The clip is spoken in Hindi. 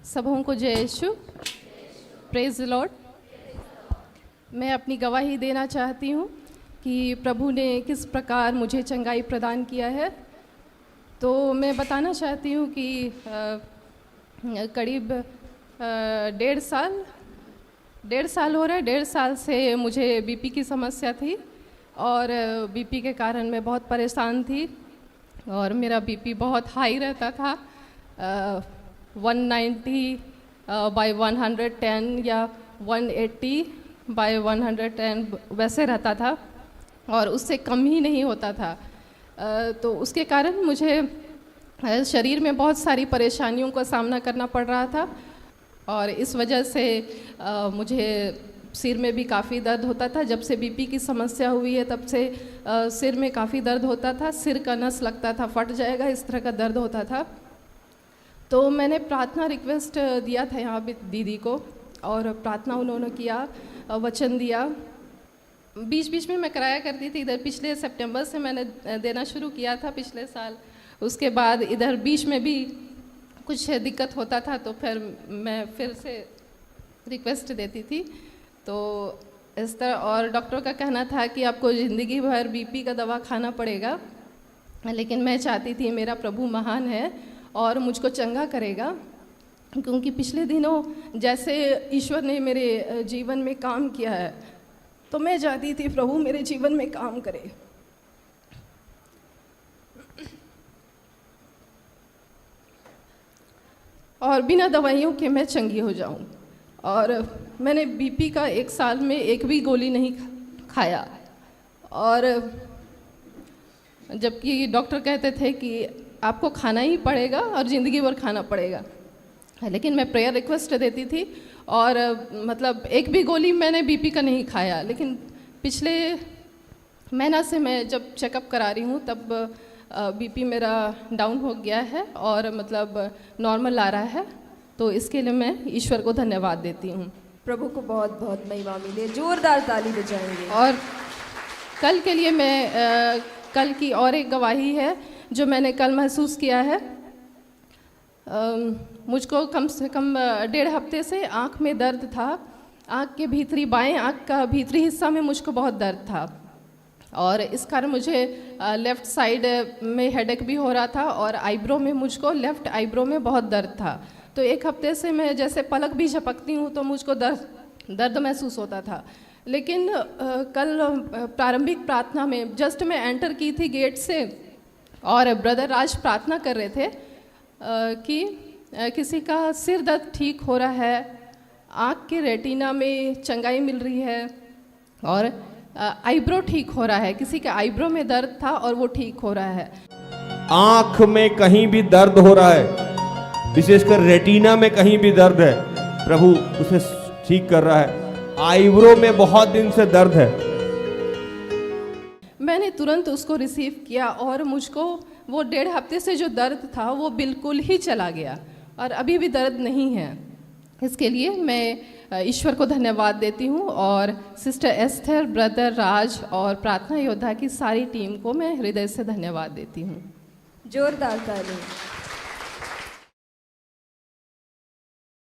सबों को जय यीशु, प्रेज द लॉर्ड। मैं अपनी गवाही देना चाहती हूँ कि प्रभु ने किस प्रकार मुझे चंगाई प्रदान किया है। तो मैं बताना चाहती हूँ कि करीब 1.5 साल हो रहा है। 1.5 साल से मुझे बीपी की समस्या थी और बीपी के कारण मैं बहुत परेशान थी और मेरा बीपी बहुत हाई रहता था। 190 बाय 110 या 180 बाय 110 वैसे रहता था और उससे कम ही नहीं होता था। तो उसके कारण मुझे शरीर में बहुत सारी परेशानियों का सामना करना पड़ रहा था और इस वजह से मुझे सिर में भी काफ़ी दर्द होता था। जब से बीपी की समस्या हुई है तब से सिर में काफ़ी दर्द होता था, सिर का नस लगता था फट जाएगा, इस तरह का दर्द होता था। तो मैंने प्रार्थना रिक्वेस्ट दिया था यहाँ पे दीदी को और प्रार्थना उन्होंने किया, वचन दिया। बीच बीच में मैं कराया करती थी, इधर पिछले सितंबर से मैंने देना शुरू किया था पिछले साल। उसके बाद इधर बीच में भी कुछ दिक्कत होता था तो फिर मैं फिर से रिक्वेस्ट देती थी। तो इस तरह, और डॉक्टर का कहना था कि आपको ज़िंदगी भर बीपी का दवा खाना पड़ेगा, लेकिन मैं चाहती थी मेरा प्रभु महान है और मुझको चंगा करेगा, क्योंकि पिछले दिनों जैसे ईश्वर ने मेरे जीवन में काम किया है तो मैं चाहती थी प्रभु मेरे जीवन में काम करे। और बिना दवाइयों के मैं चंगी हो जाऊं। और मैंने बीपी का 1 साल में एक भी गोली नहीं खाया, और जबकि डॉक्टर कहते थे कि आपको खाना ही पड़ेगा और ज़िंदगी भर खाना पड़ेगा, लेकिन मैं प्रेयर रिक्वेस्ट देती थी और मतलब एक भी गोली मैंने बीपी का नहीं खाया। लेकिन पिछले महीना से मैं जब चेकअप करा रही हूँ तब बीपी मेरा डाउन हो गया है और मतलब नॉर्मल आ रहा है। तो इसके लिए मैं ईश्वर को धन्यवाद देती हूँ। प्रभु को बहुत बहुत महिमा मिले, जोरदार ताली बजाएंगे। और कल के लिए मैं कल की और एक गवाही है जो मैंने कल महसूस किया है। मुझको कम से कम 1.5 हफ्ते से आँख में दर्द था। आँख के भीतरी, बाएं आँख का भीतरी हिस्सा में मुझको बहुत दर्द था और इस कारण मुझे लेफ़्ट साइड में हेडेक भी हो रहा था और आईब्रो में मुझको, लेफ़्ट आईब्रो में बहुत दर्द था। तो 1 हफ्ते से मैं जैसे पलक भी झपकती हूँ तो मुझको दर्द महसूस होता था। लेकिन कल प्रारंभिक प्रार्थना में जस्ट मैं एंटर की थी गेट से और ब्रदर राज प्रार्थना कर रहे थे कि किसी का सिर दर्द ठीक हो रहा है, आँख के रेटिना में चंगाई मिल रही है और आईब्रो ठीक हो रहा है। किसी के आईब्रो में दर्द था और वो ठीक हो रहा है। आँख में कहीं भी दर्द हो रहा है, विशेषकर रेटिना में कहीं भी दर्द है, प्रभु उसे ठीक कर रहा है। आईब्रो में बहुत दिन से दर्द है। मैंने तुरंत उसको रिसीव किया और मुझको वो 1.5 हफ्ते से जो दर्द था वो बिल्कुल ही चला गया और अभी भी दर्द नहीं है। इसके लिए मैं ईश्वर को धन्यवाद देती हूँ और सिस्टर एस्थर, ब्रदर राज और प्रार्थना योद्धा की सारी टीम को मैं हृदय से धन्यवाद देती हूँ। जोरदार ताली।